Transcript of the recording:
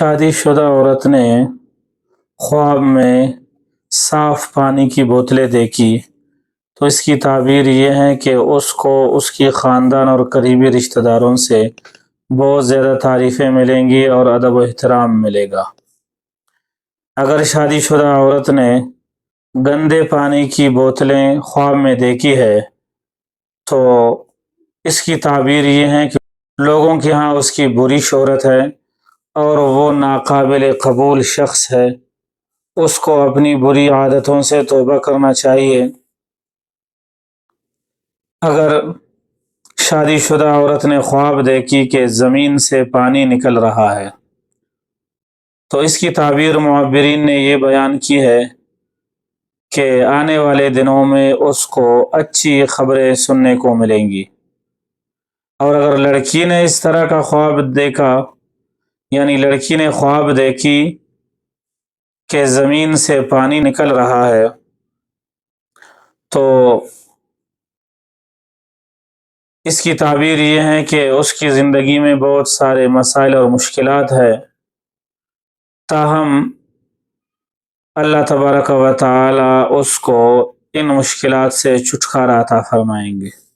شادی شدہ عورت نے خواب میں صاف پانی کی بوتلیں دیکھی تو اس کی تعبیر یہ ہے کہ اس کو اس کی خاندان اور قریبی رشتہ داروں سے بہت زیادہ تعریفیں ملیں گی اور ادب و احترام ملے گا۔ اگر شادی شدہ عورت نے گندے پانی کی بوتلیں خواب میں دیکھی ہے تو اس کی تعبیر یہ ہے کہ لوگوں کے ہاں اس کی بری شہرت ہے اور وہ ناقابل قبول شخص ہے، اس کو اپنی بری عادتوں سے توبہ کرنا چاہیے۔ اگر شادی شدہ عورت نے خواب دیکھی کہ زمین سے پانی نکل رہا ہے تو اس کی تعبیر معبرین نے یہ بیان کی ہے کہ آنے والے دنوں میں اس کو اچھی خبریں سننے کو ملیں گی۔ اور اگر لڑکی نے اس طرح کا خواب دیکھا، یعنی لڑکی نے خواب دیکھی کہ زمین سے پانی نکل رہا ہے، تو اس کی تعبیر یہ ہے کہ اس کی زندگی میں بہت سارے مسائل اور مشکلات ہیں، تاہم اللہ تبارک و تعالی اس کو ان مشکلات سے چھٹکارا عطا فرمائیں گے۔